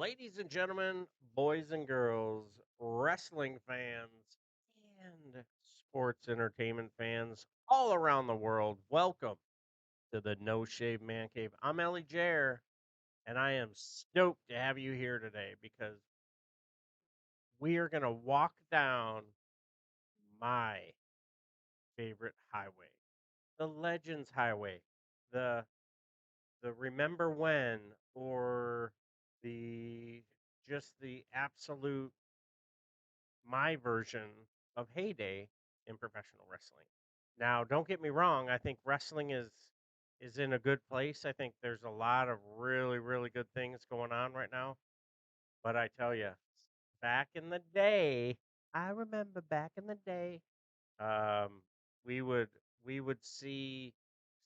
Ladies and gentlemen, boys and girls, wrestling fans, and sports entertainment fans all around the world, welcome to the No Shave Man Cave. I'm ElliJare, and I am stoked to have you here today because we are going to walk down my favorite highway, the Legends Highway, the the Remember When, or the just the absolute my version of heyday in professional wrestling. Now, don't get me wrong, I think wrestling is in a good place. I think there's a lot of really good things going on right now, but I tell you, back in the day, I remember back in the day, um we would we would see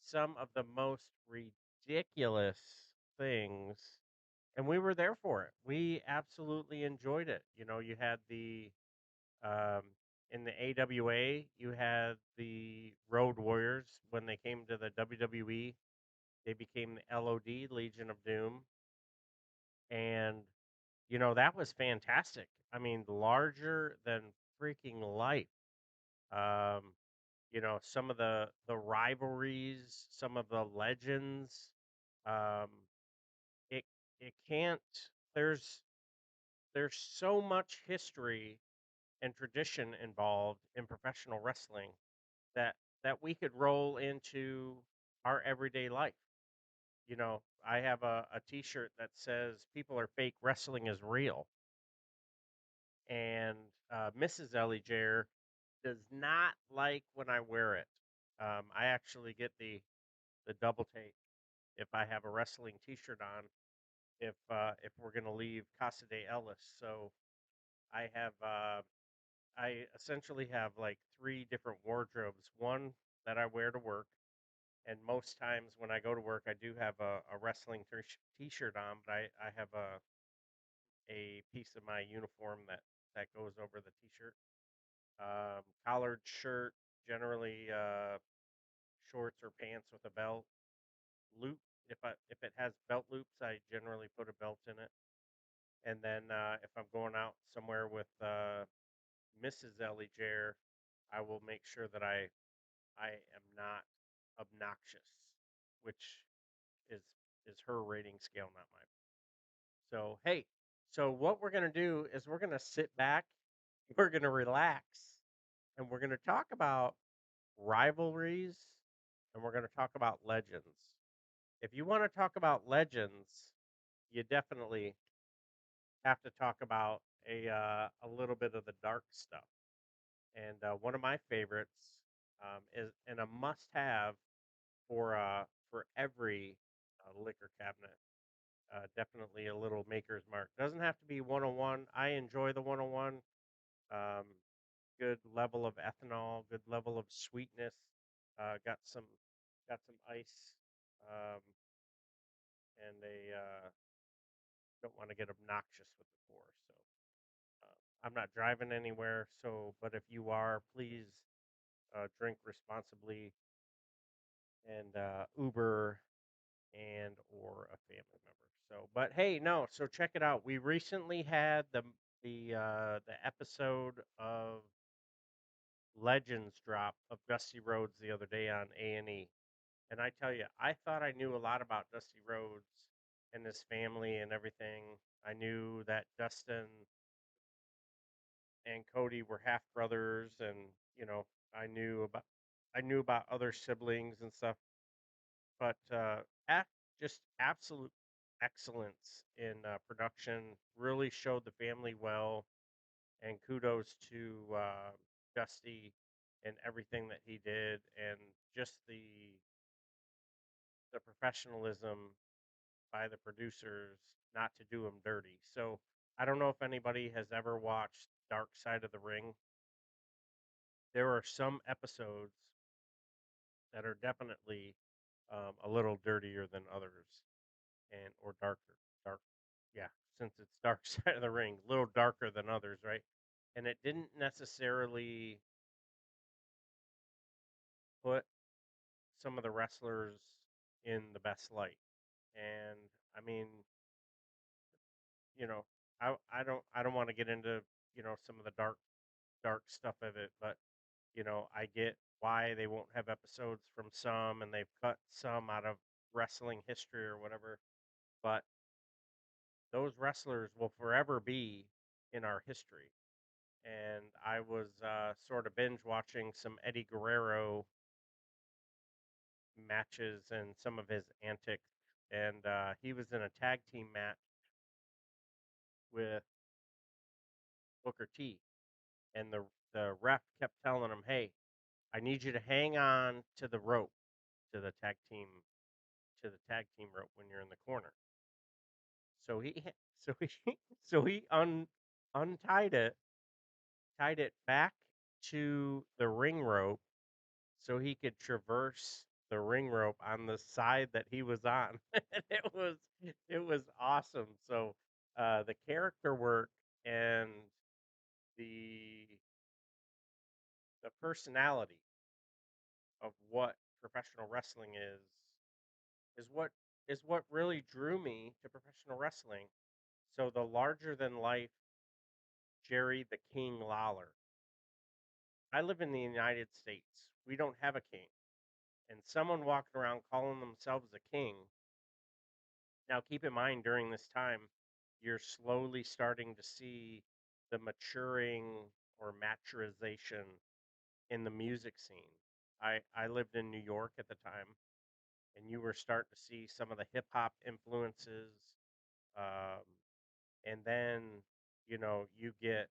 some of the most ridiculous things, and we were there for it. We absolutely enjoyed it. You had the um, in the AWA, you had the Road Warriors. When they came to the WWE, they became the LOD, Legion of Doom. And, that was fantastic. I mean, larger than freaking life. Um, some of the rivalries, some of the legends. Um, it it can't. There's there's so much history and tradition involved in professional wrestling that we could roll into our everyday life. I have a T-shirt that says "People are fake, wrestling is real," and Mrs. ElliJare does not like when I wear it. I actually get the double take if I have a wrestling T-shirt on. If we're gonna leave Casa de Ellis, so I have I essentially have like three different wardrobes. One that I wear to work, and most times when I go to work, I do have a wrestling T-shirt on, but I have a piece of my uniform that goes over the T-shirt. Collared shirt, generally shorts or pants with a belt. Loop, if it has belt loops, I generally put a belt in it. And then if I'm going out somewhere with Mrs. ElliJare, I will make sure that I am not obnoxious, which is is her rating scale, not mine. So hey, so what we're gonna do is we're gonna sit back, we're gonna relax, and we're gonna talk about rivalries, and we're gonna talk about legends. If you want to talk about legends, you definitely have to talk about a little bit of the dark stuff. And one of my favorites is and a must-have for every liquor cabinet. Definitely a little maker's mark. Doesn't have to be 101. I enjoy the 101. Um, Good level of ethanol, good level of sweetness. Got some ice, um, and they don't want to get obnoxious with the pour. So I'm not driving anywhere. So, but if you are, please drink responsibly and Uber and or a family member. So, but hey, no. So check it out. We recently had the episode of Legends drop of Dusty Rhodes the other day on A&E. And I tell you, I thought I knew a lot about Dusty Rhodes and his family and everything. I knew that Dustin and Cody were half brothers, and I knew about other siblings and stuff. But just absolute excellence in production, really showed the family well, and kudos to Dusty and everything that he did, and just the professionalism by the producers not to do him dirty. So I don't know if anybody has ever watched Dark Side of the Ring. There are some episodes that are definitely a little dirtier than others, and or darker. Dark, yeah, since it's Dark Side of the Ring, a little darker than others, right? And it didn't necessarily put some of the wrestlers in the best light. And I mean, you know, I don't want to get into some of the dark stuff of it, but I get why they won't have episodes from some, and they've cut some out of wrestling history or whatever. But those wrestlers will forever be in our history. And I was sort of binge watching some Eddie Guerrero matches and some of his antics. And he was in a tag team match with Booker T. And the ref kept telling him, "Hey, I need you to hang on to the rope, to the tag team to the tag team rope when you're in the corner." So he so he so he untied it, tied it back to the ring rope so he could traverse the ring rope on the side that he was on. And it was awesome. So the character work and the the personality of what professional wrestling is what really drew me to professional wrestling. So the larger than life Jerry the King Lawler. I live in the United States. We don't have a king. And someone walking around calling themselves a king. Now, keep in mind, during this time, you're slowly starting to see the maturing or maturization in the music scene. I lived in New York at the time, and you were starting to see some of the hip hop influences. Um, and then, you get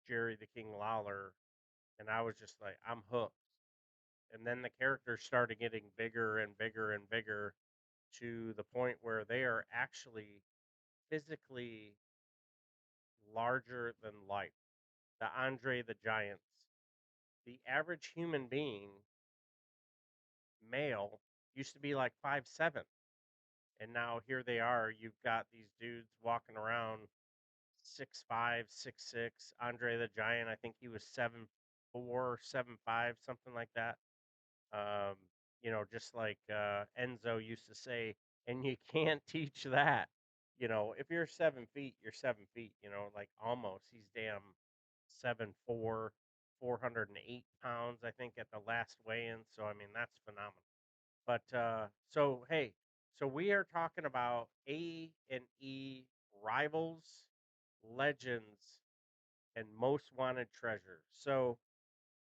Jerry the King Lawler, and I was just like, I'm hooked. And then the characters started getting bigger and bigger and bigger to the point where they are actually physically larger than life. The Andre the Giants. The average human being, male, used to be like 5'7", and now here they are. You've got these dudes walking around 6'5", 6'6". Andre the Giant, I think he was 7'4", 7'5", something like that. Um, just like Enzo used to say, and you can't teach that. If you're 7 feet, you're 7 feet. Like almost. He's damn 7'4", 408 pounds, I think, at the last weigh-in. So I mean, that's phenomenal. But so hey, so we are talking about A&E rivals, legends, and most wanted treasures. So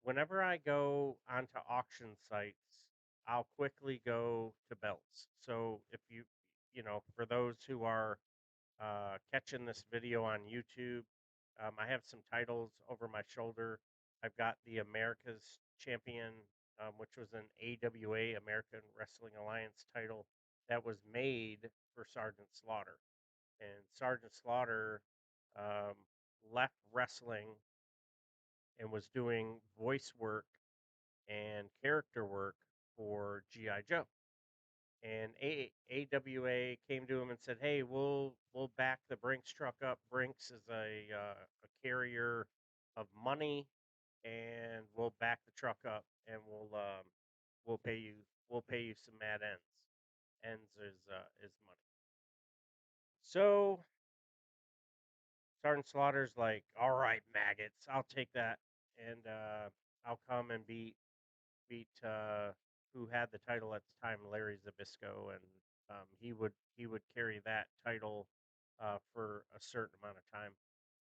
whenever I go onto auction sites, I'll quickly go to belts. So if for those who are catching this video on YouTube, I have some titles over my shoulder. I've got the America's Champion, which was an AWA, American Wrestling Alliance title that was made for Sergeant Slaughter. And Sergeant Slaughter um, left wrestling and was doing voice work and character work for GI Joe. And AWA came to him and said, "Hey, we'll back the Brinks truck up. Brinks is a carrier of money, and we'll back the truck up, and we'll pay you some mad ends. Ends is money." So Sergeant Slaughter's like, "All right, maggots, I'll take that, and I'll come and beat who had the title at the time, Larry Zabisco, and he would carry that title for a certain amount of time.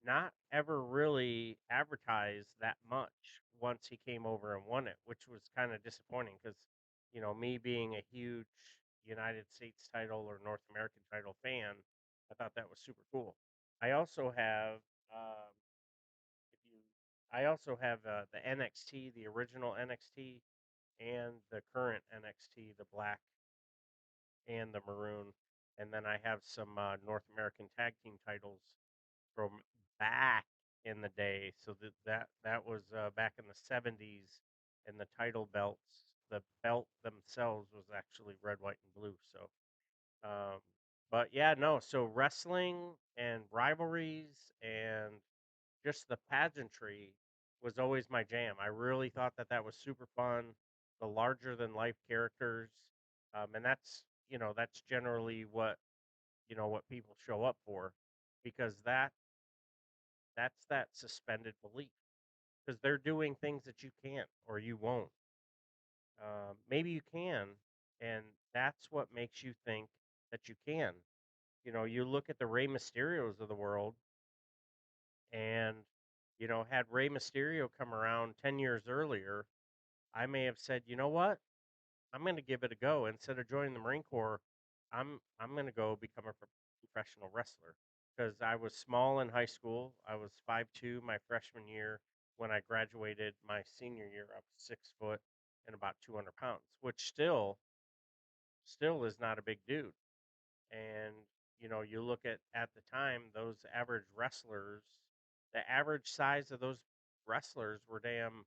Not ever really advertised that much once he came over and won it, which was kind of disappointing because me being a huge United States title or North American title fan, I thought that was super cool. I also have if you I also have the NXT, the original NXT, and the current NXT, the black and the maroon. And then I have some North American tag team titles from back in the day. So that was back in the 70s, and the title belts, the belt themselves was actually red, white, and blue. So, um, but yeah, no. So wrestling and rivalries and just the pageantry was always my jam. I really thought that that was super fun. The larger than life characters, and that's generally what people show up for. because that's that suspended belief because they're doing things that you can't or you won't. Maybe you can, and that's what makes you think that you can. You know, you look at the Rey Mysterios of the world, and had Rey Mysterio come around 10 years earlier, I may have said, you know what, I'm going to give it a go. Instead of joining the Marine Corps, I'm going to go become a professional wrestler because I was small in high school. I was 5'2" my freshman year. When I graduated my senior year, I was 6 foot and about 200 pounds, which still is not a big dude. And you look at the time those average wrestlers, the average size of those wrestlers were damn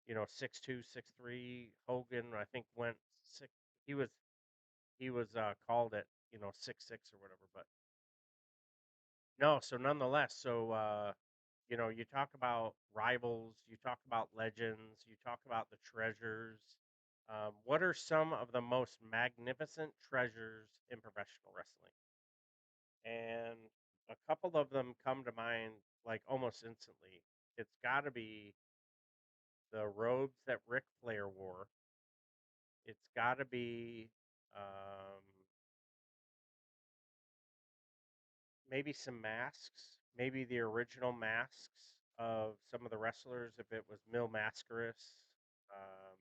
6'2", 6'3". Hogan, I think, went six. He was called at 6'6" or whatever. But no, so nonetheless, you talk about rivals, you talk about legends, you talk about the treasures. What are some of the most magnificent treasures in professional wrestling? And a couple of them come to mind like almost instantly. It's got to be the robes that Ric Flair wore. It's got to be um, maybe some masks, maybe the original masks of some of the wrestlers. If it was Mil Mascaris, um,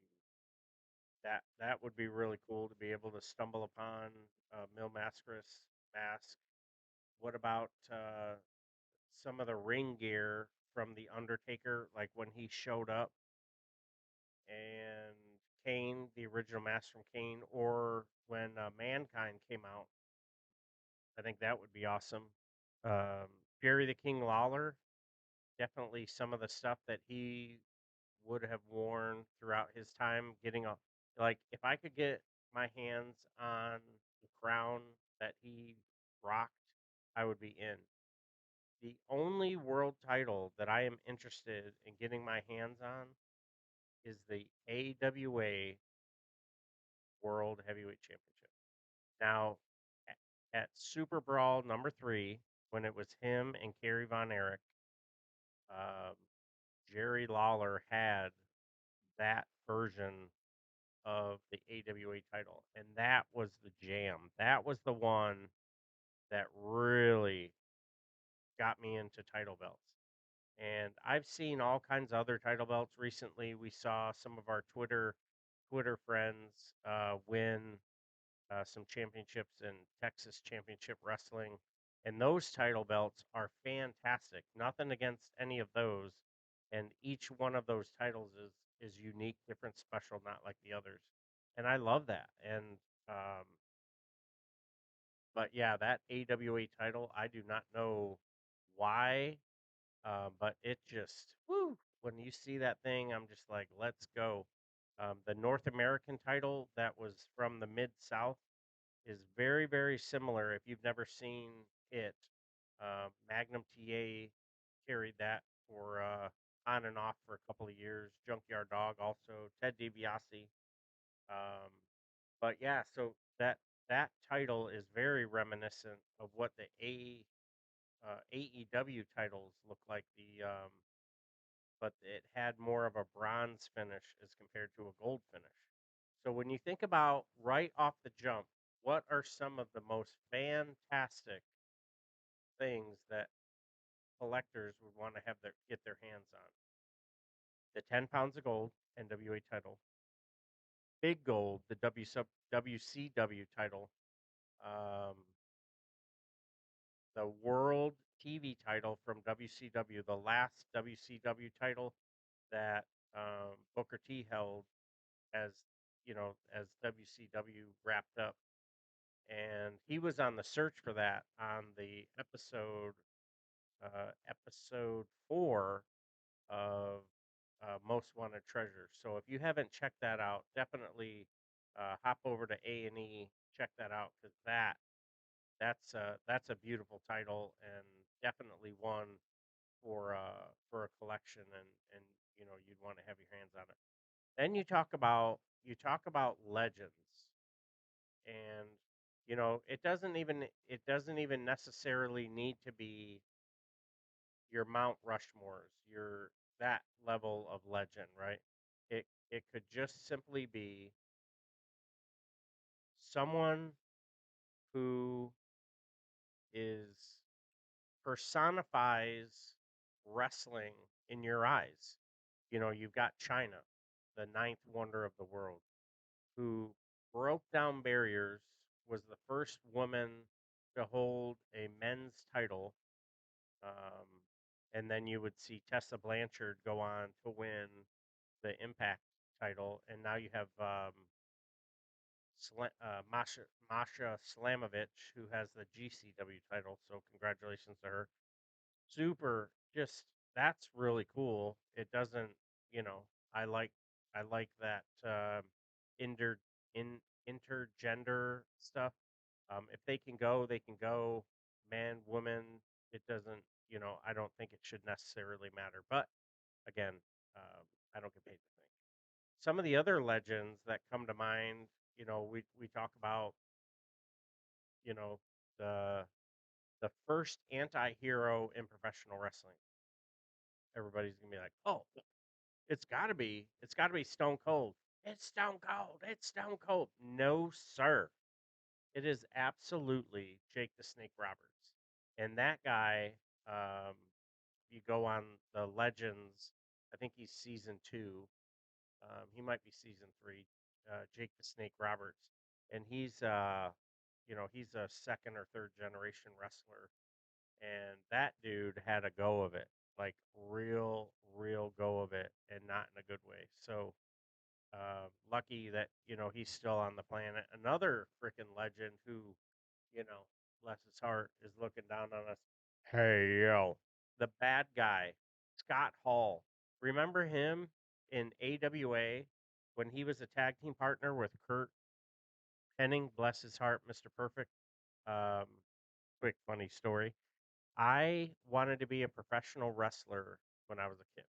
that would be really cool to be able to stumble upon Mil Mascaris mask. What about some of the ring gear from the Undertaker, like when he showed up, and Kane, the original mask from Kane, or when Mankind came out? I think that would be awesome. Um, Jerry the King Lawler, definitely some of the stuff that he would have worn throughout his time getting a like if I could get my hands on the crown that he rocked, I would be in. The only world title that I am interested in getting my hands on is the AWA World Heavyweight Championship. Now, at Super Brawl number 3, when it was him and Kerry Von Erich, um, Jerry Lawler had that version of the AWA title, and that was the jam. That was the one that really got me into title belts. And I've seen all kinds of other title belts recently. We saw some of our Twitter friends win some championships in Texas Championship Wrestling, and those title belts are fantastic. Nothing against any of those, and each one of those titles is unique, different, special, not like the others, and I love that. And um, but yeah, that AWA title, I do not know why, but it just woo. When you see that thing, I'm just like, let's go. The North American title that was from the Mid South is very, very similar. If you've never seen it, Magnum TA carried that for on and off for a couple of years. Junkyard Dog also, Ted DiBiase. Um, but yeah, so that title is very reminiscent of what the AEW titles look like. But it had more of a bronze finish as compared to a gold finish. So when you think about right off the jump, what are some of the most fantastic things that collectors would want to have get their hands on? The 10 pounds of gold NWA title, big gold, the WCW title, um, the world TV title from WCW, the last WCW title that Booker T held as as WCW wrapped up, and he was on the search for that on the episode 4 of Most Wanted Treasures. So if you haven't checked that out, definitely hop over to A&E, check that out because that's a beautiful title and definitely one for a collection, and you'd want to have your hands on it. Then you talk about legends, and it doesn't even necessarily need to be your Mount Rushmores, your that level of legend, right? It could just simply be someone who is personifies wrestling in your eyes. You've got China, the ninth wonder of the world, who broke down barriers, was the first woman to hold a men's title. Um, and then you would see Tessa Blanchard go on to win the Impact title. And now you have Masha Slamovich, who has the GCW title. So congratulations to her. Super, just that's really cool. It doesn't, you know, I like I like that inter in intergender stuff. If they can go, they can go. Man, woman, it doesn't. I don't think it should necessarily matter. But again, um, I don't get paid to think. Some of the other legends that come to mind, we talk about, you know, the the first anti-hero in professional wrestling. Everybody's gonna be like, "Oh, it's got to be Stone Cold. It's Stone Cold. It's Stone Cold." No, sir. It is absolutely Jake the Snake Roberts. And that guy, um, you go on the Legends, I think he's season 2. He might be season 3. Jake the Snake Roberts, and he's a second or third generation wrestler, and that dude had a go of it, like real go of it, and not in a good way. So lucky that he's still on the planet. Another freaking legend who, you know, bless his heart, is looking down on us. Hey yo, the bad guy, Scott Hall. Remember him in AWA when he was a tag team partner with Kurt Hennig? Bless his heart, Mr. Perfect. Um, quick funny story. I wanted to be a professional wrestler when I was a kid,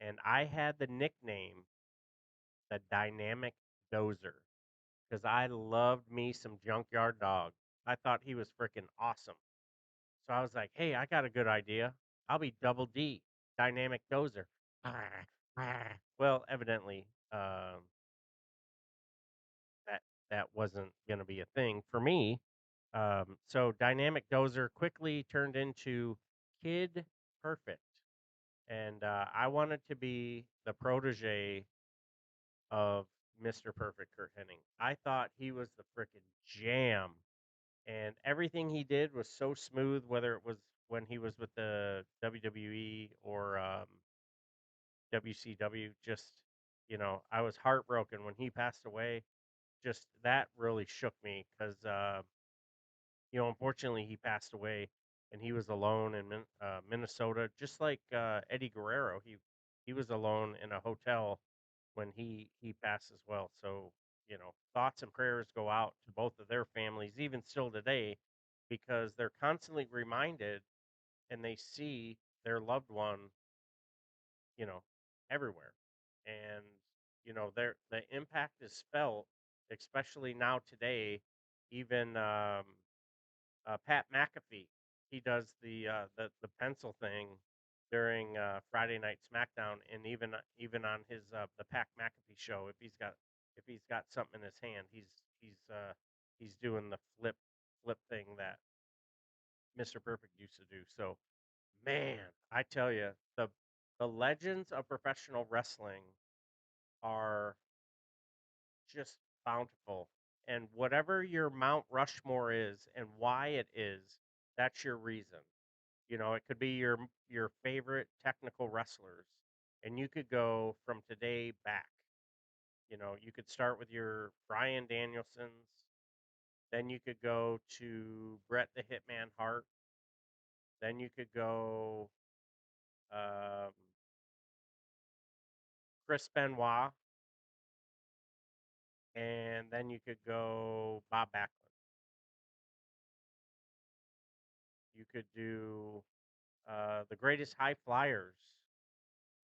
and I had the nickname the Dynamic Dozer because I loved me some Junkyard Dog. I thought he was freaking awesome. So I was like, hey, I got a good idea. I'll be Double D, Dynamic Dozer. Well, evidently, that that wasn't going to be a thing for me. So Dynamic Dozer quickly turned into Kid Perfect. And I wanted to be the protege of Mr. Perfect, Kurt Hennig. I thought he was the freaking jam, and everything he did was so smooth. Whether it was when he was with the WWE or WCW, just I was heartbroken when he passed away. Just that really shook me because unfortunately, he passed away, and he was alone in Minnesota, just like Eddie Guerrero. He was alone in a hotel when he passed as well. So thoughts and prayers go out to both of their families, even still today, because they're constantly reminded and they see their loved one, you know, everywhere, and the impact is felt, especially now today. Even Pat McAfee. He does the pencil thing during Friday Night SmackDown, and even on his the Pat McAfee show, if he's got something in his hand, he's doing the flip thing that Mr. Perfect used to do. So man, I tell you, the legends of professional wrestling are just bountiful. And whatever your Mount Rushmore is and why it is, that's your reason. It could be your favorite technical wrestlers, and you could go from today back. You could start with your Brian Danielsons, then you could go to Bret the Hitman Hart, then you could go um, Chris Benoit, and then you could go Bob Backlund. You could do the greatest high flyers,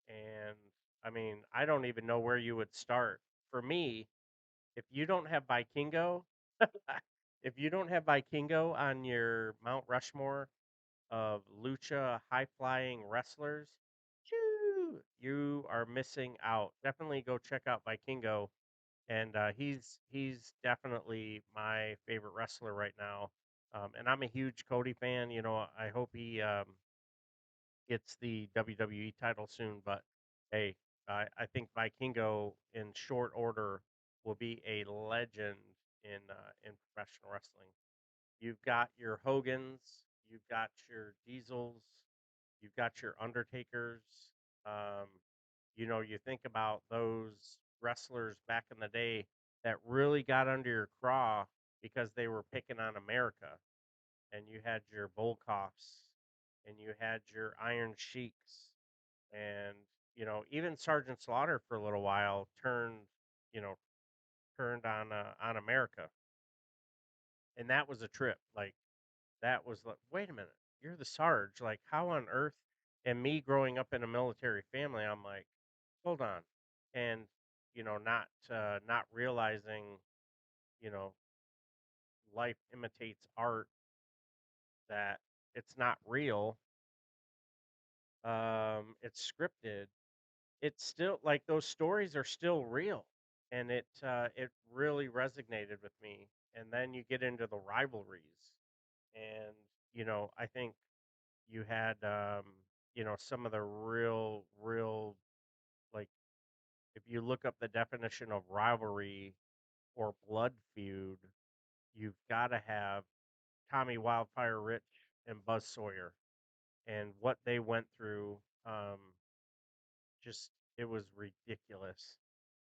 and I mean, I don't even know where you would start. For me, if you don't have Vikingo, If you don't have Vikingo on your Mount Rushmore of lucha high flying wrestlers, you are missing out. Definitely go check out Vikingo, and he's definitely my favorite wrestler right now. And I'm a huge Cody fan. You know, I hope he gets the WWE title soon. But hey, I think Vikingo in short order will be a legend in professional wrestling. You've got your Hogans, you've got your Diesels, you've got your Undertakers. Um, you know, you think about those wrestlers back in the day that really got under your craw because they were picking on America. And you had your Volkoffs, and you had your Iron Sheiks, and even Sergeant Slaughter for a little while you know, turned on America, and that was a trip. Like that was like, wait a minute, you're the Sarge. Like, how on earth? And me growing up in a military family, I'm like, hold on, and not realizing, you know, life imitates art, that it's not real, it's scripted. It's still like those stories are still real, and it really resonated with me. And then you get into the rivalries, and I think you had some of the real, like, if you look up the definition of rivalry or blood feud, you've got to have Tommy Wildfire Rich and Buzz Sawyer, and what they went through. um just it was ridiculous.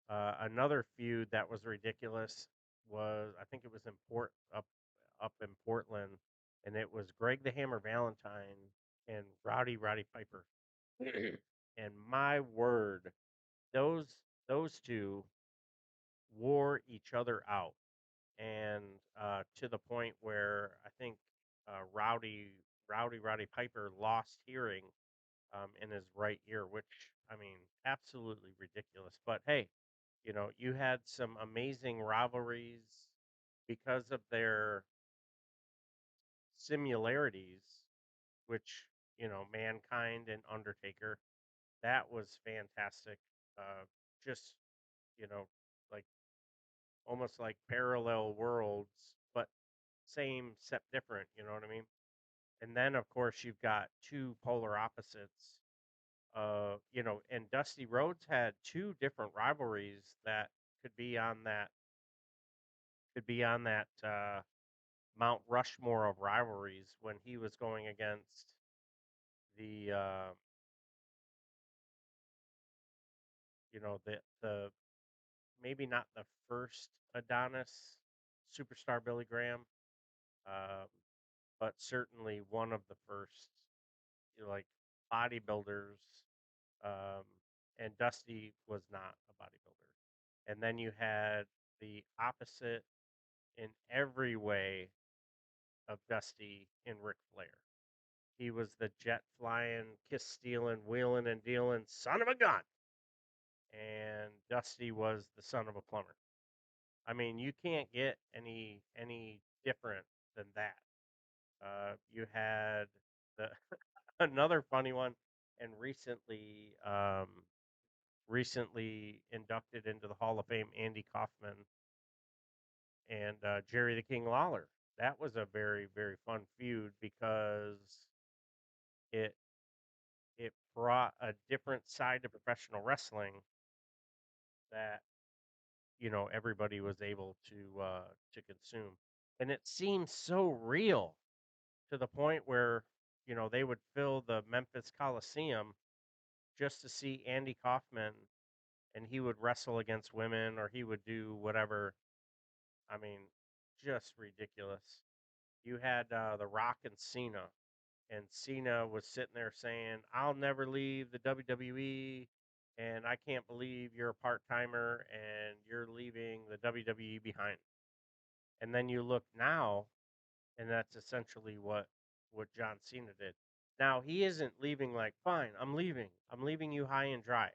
Another feud that was ridiculous was, I think it was up in Portland, and it was Greg the Hammer Valentine and Roddy Piper. And my word, those those two wore each other out, and to the point where I think Roddy Piper lost hearing in his right ear, which, I mean, absolutely ridiculous. But hey, you had some amazing rivalries because of their similarities, which, Mankind and Undertaker, that was fantastic. Just, you know, like almost like parallel worlds, but same, set different, you know what I mean? And then, of course, you've got two polar opposites. And Dusty Rhodes had two different rivalries that could be on that Mount Rushmore of rivalries, when he was going against the the maybe not the first Adonis, Superstar Billy Graham, um, but certainly one of the first, like, bodybuilders. Um, and Dusty was not a bodybuilder. And then you had the opposite in every way of Dusty in Ric Flair. He was the jet flying, kiss stealing, wheeling and dealing son of a gun. And Dusty was the son of a plumber. I mean, you can't get any different than that. You had the another funny one, and recently inducted into the Hall of Fame, Andy Kaufman and Jerry the King Lawler. That was a very, very fun feud because it it brought a different side to professional wrestling that everybody was able to consume, and it seemed so real, to the point where they would fill the Memphis Coliseum just to see Andy Kaufman, and he would wrestle against women, or he would do whatever. I mean, just ridiculous. You had The Rock and Cena, and Cena was sitting there saying, "I'll never leave the WWE, and I can't believe you're a part timer and you're leaving the WWE behind." And then you look now, and that's essentially what John Cena did. Now he isn't leaving like, "Fine, I'm leaving you high and dry."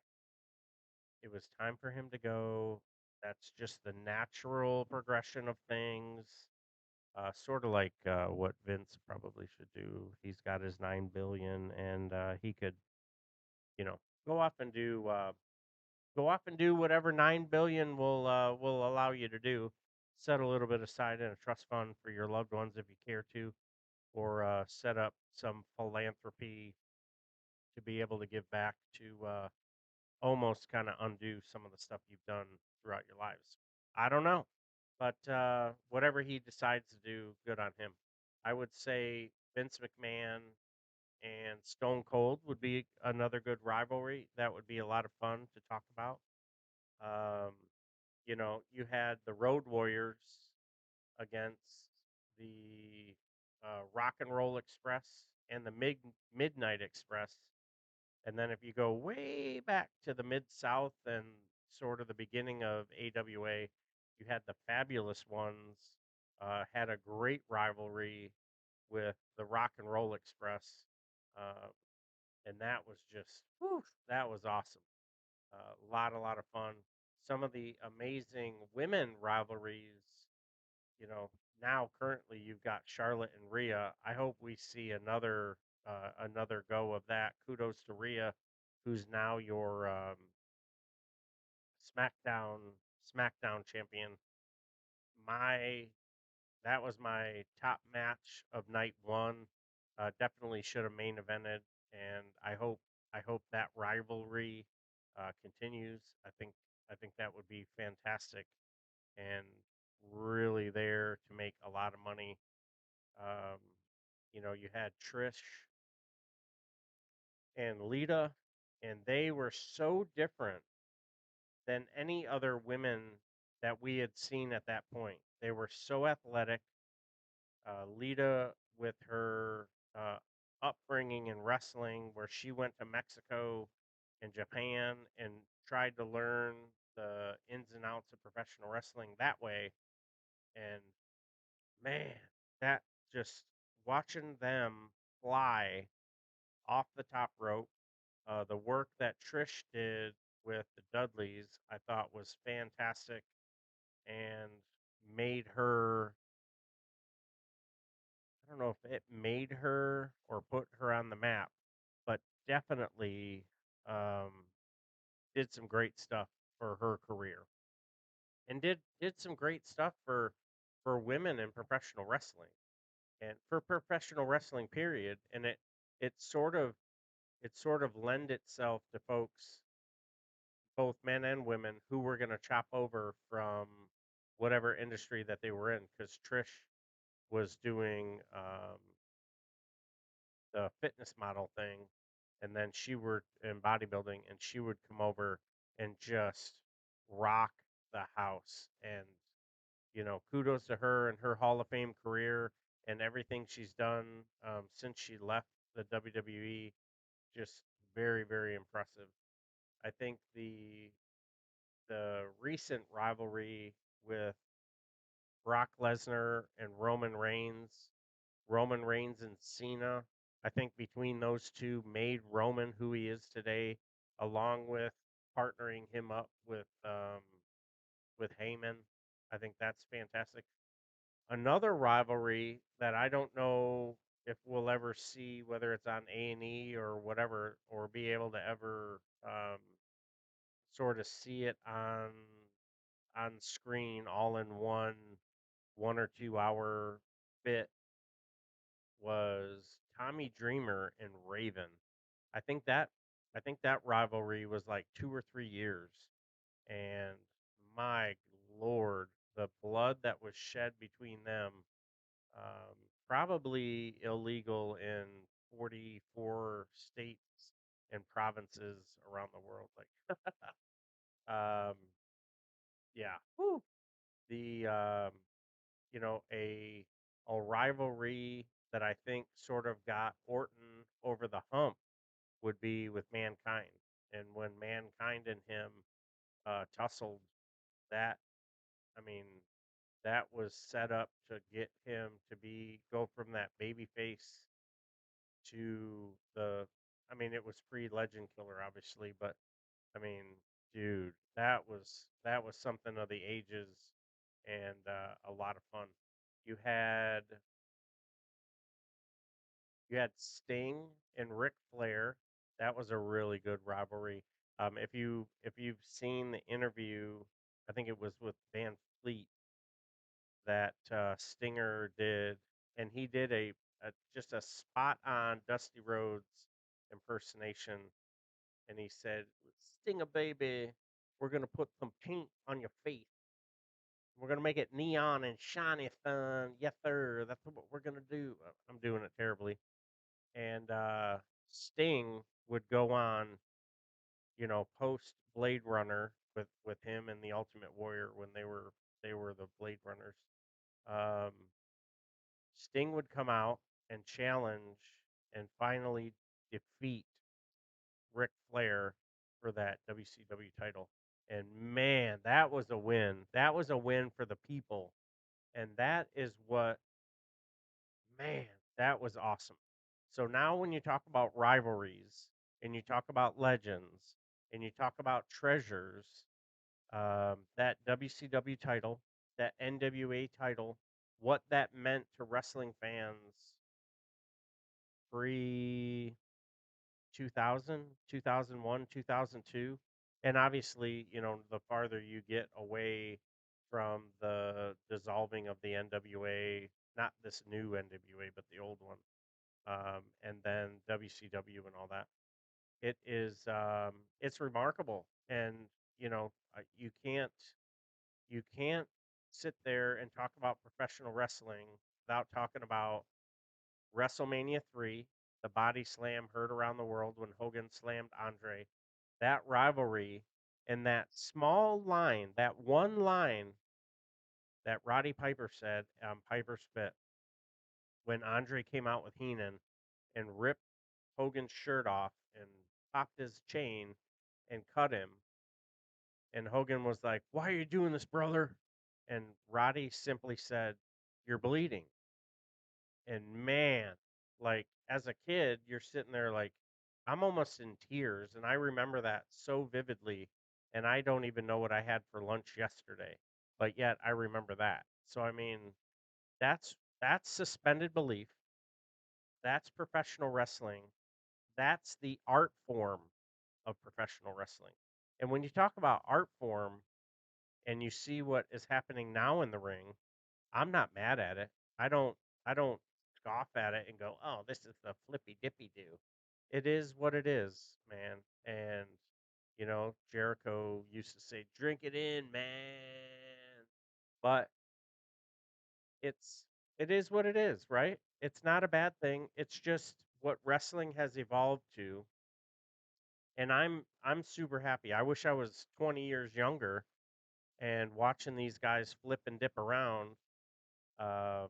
It was time for him to go. That's just the natural progression of things. Sort of like what Vince probably should do. He's got his 9 billion, and he could, you know, go off and do whatever 9 billion will allow you to do. Set a little bit aside in a trust fund for your loved ones if you care to, or set up some philanthropy to be able to give back to almost kind of undo some of the stuff you've done throughout your lives. I don't know, but whatever he decides to do, good on him. I would say Vince McMahon and Stone Cold would be another good rivalry. That would be a lot of fun to talk about. Um, you had the Road Warriors against the Rock and Roll Express and the Midnight Express. And then if you go way back to the Mid South and sort of the beginning of AWA, you had the Fabulous Ones, had a great rivalry with the Rock and Roll Express. Uh, and that was just, whew, that was awesome. A lot of fun. Some of the amazing women rivalries, you know, now currently you've got Charlotte and Rhea. I hope we see another go of that. Kudos to Rhea, who's now your SmackDown champion. My That was my top match of night one. Definitely should have main evented, and I hope that rivalry continues. I think that would be fantastic and really there to make a lot of money. Um, you had Trish and Lita, and they were so different than any other women that we had seen at that point. They were so athletic. Lita, with her uh, upbringing in wrestling, where she went to Mexico and Japan and tried to learn the ins and outs of professional wrestling that way. And man, that just watching them fly off the top rope, the work that Trish did with the Dudleys, I thought was fantastic and made her, I don't know if it made her or put her on the map, but definitely um, did some great stuff for her career and did some great stuff for women in professional wrestling and for professional wrestling period. And it sort of it sort of lend itself to folks, both men and women, who were going to chop over from whatever industry that they were in, because Trish was doing the fitness model thing, and then she worked in bodybuilding, and she would come over and just rock the house. And kudos to her and her Hall of Fame career and everything she's done since she left the WWE. Just very, very impressive. I think the recent rivalry with Brock Lesnar and Roman Reigns and Cena, I think between those two made Roman who he is today, along with partnering him up with Heyman. I think that's fantastic. Another rivalry that I don't know if we'll ever see, whether it's on A&E or whatever, or be able to ever sort of see it on screen all in one or 2 hour bit, was Tommy Dreamer and Raven. I think that I think that rivalry was like 2 or 3 years, and my lord, the blood that was shed between them, um, probably illegal in 44 states and provinces around the world. Like, um, yeah, whew. The a rivalry that I think sort of got Orton over the hump would be with Mankind. And when Mankind and him tussled, that I mean, that was set up to get him to go from that baby face to the. I mean, it was pre Legend Killer, obviously, but I mean, dude, that was something of the ages and a lot of fun. You had Sting and Ric Flair. That was a really good rivalry. If you've seen the interview, I think it was with Van Fleet that Stinger did, and he did a just a spot on Dusty Rhodes impersonation, and he said, "Stinger baby, we're gonna put some paint on your face. We're gonna make it neon and shiny, son. Yes, sir. That's what we're gonna do." I'm doing it terribly, and Sting would go on, post Blade Runner with him and the Ultimate Warrior when they were the Blade Runners. Um, Sting would come out and challenge and finally defeat Ric Flair for that WCW title. And man, that was a win. That was a win for the people. And that is what, man, that was awesome. So now when you talk about rivalries and you talk about legends and you talk about treasures, that WCW title, that NWA title, what that meant to wrestling fans pre 2000, 2001, 2002. And obviously, the farther you get away from the dissolving of the NWA, not this new NWA, but the old one, and then WCW and all that, it's remarkable. And, you can't sit there and talk about professional wrestling without talking about WrestleMania 3, the body slam heard around the world when Hogan slammed Andre, that rivalry, and that small line, that one line that Roddy Piper said on Piper's Pit when Andre came out with Heenan and ripped Hogan's shirt off and popped his chain and cut him. And Hogan was like, "Why are you doing this, brother?" And Roddy simply said, "You're bleeding." And man, like as a kid, you're sitting there like, I'm almost in tears. And I remember that so vividly. And I don't even know what I had for lunch yesterday, but yet I remember that. So, I mean, that's suspended belief. That's professional wrestling. That's the art form of professional wrestling. And when you talk about art form and you see what is happening now in the ring, I'm not mad at it. I don't scoff at it and go, "Oh, this is the flippy dippy do." It is what it is, man. And Jericho used to say, "Drink it in, man." But it's it is what it is, right? It's not a bad thing. It's just what wrestling has evolved to, and I'm super happy. I wish I was 20 years younger and watching these guys flip and dip around. Um,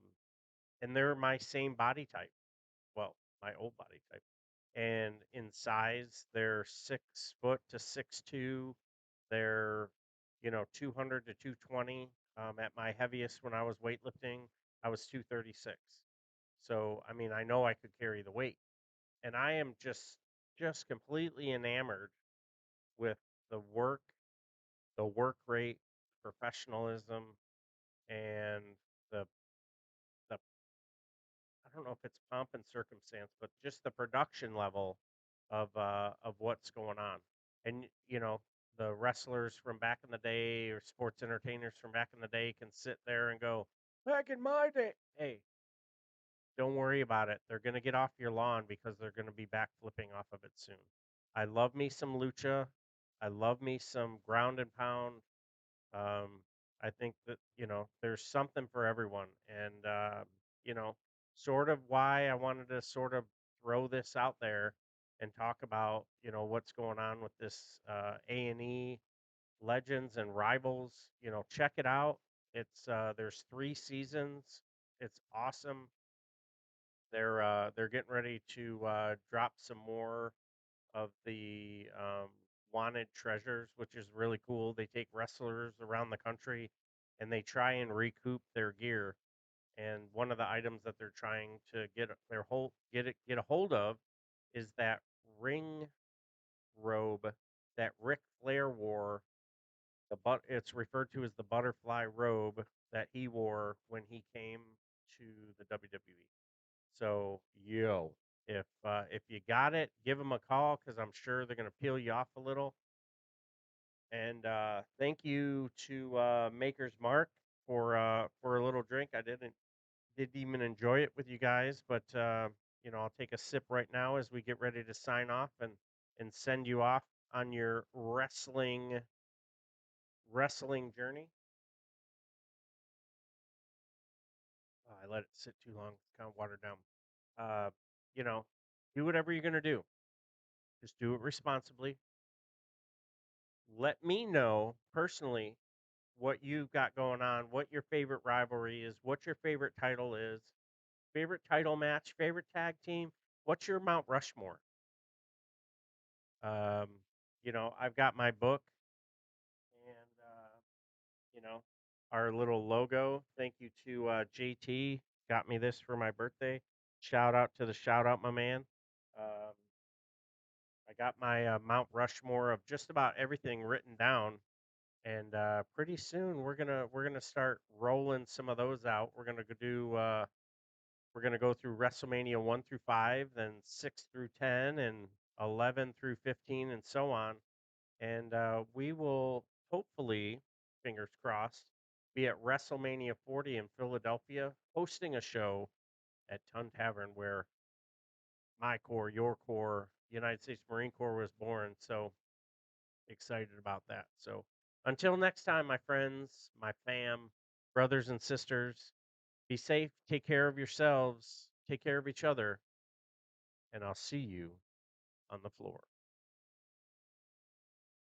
and they're my same body type. Well, my old body type. And in size, they're 6 foot to 6'2". They're 200 to 220. At my heaviest when I was weightlifting, I was 236. So I mean, I know I could carry the weight, and I am just completely enamored with the work rate, professionalism, and the the I don't know if it's pomp and circumstance, but just the production level of what's going on. And the wrestlers from back in the day or sports entertainers from back in the day can sit there and go, "Back in my day." Hey, don't worry about it. They're gonna get off your lawn because they're gonna be back flipping off of it soon. I love me some lucha. I love me some ground and pound. um, I think that, there's something for everyone. And, you know, sort of why I wanted to sort of throw this out there and talk about, what's going on with this A&E Legends and Rivals. Check it out. There's 3 seasons. It's awesome. They're getting ready to drop some more of the wanted treasures, which is really cool. They take wrestlers around the country and they try and recoup their gear. And one of the items that they're trying to get a hold of is that ring robe that Ric Flair wore. It's referred to as the butterfly robe that he wore when he came. to the WWE. So, yo, if you got it, give them a call because I'm sure they're gonna peel you off a little. And thank you to Maker's Mark for a little drink. I didn't even enjoy it with you guys, but I'll take a sip right now as we get ready to sign off and send you off on your wrestling journey. I let it sit too long; it's kind of watered down. Uh, you know, do whatever you're gonna do. Just do it responsibly. Let me know personally what you've got going on, what your favorite rivalry is, what your favorite title is, favorite title match, favorite tag team. What's your Mount Rushmore? Um, I've got my book and our little logo. Thank you to JT, got me this for my birthday. Shout out to the shout out, my man. Um, I got my Mount Rushmore of just about everything written down, and pretty soon we're gonna start rolling some of those out. We're gonna go through WrestleMania 1 through 5, then 6 through 10, and 11 through 15, and so on. And we will hopefully, fingers crossed, be at WrestleMania 40 in Philadelphia, hosting a show at Ton Tavern where my Corps, your Corps, United States Marine Corps was born. So excited about that. So until next time, my friends, my fam, brothers and sisters, be safe, take care of yourselves, take care of each other, and I'll see you on the floor.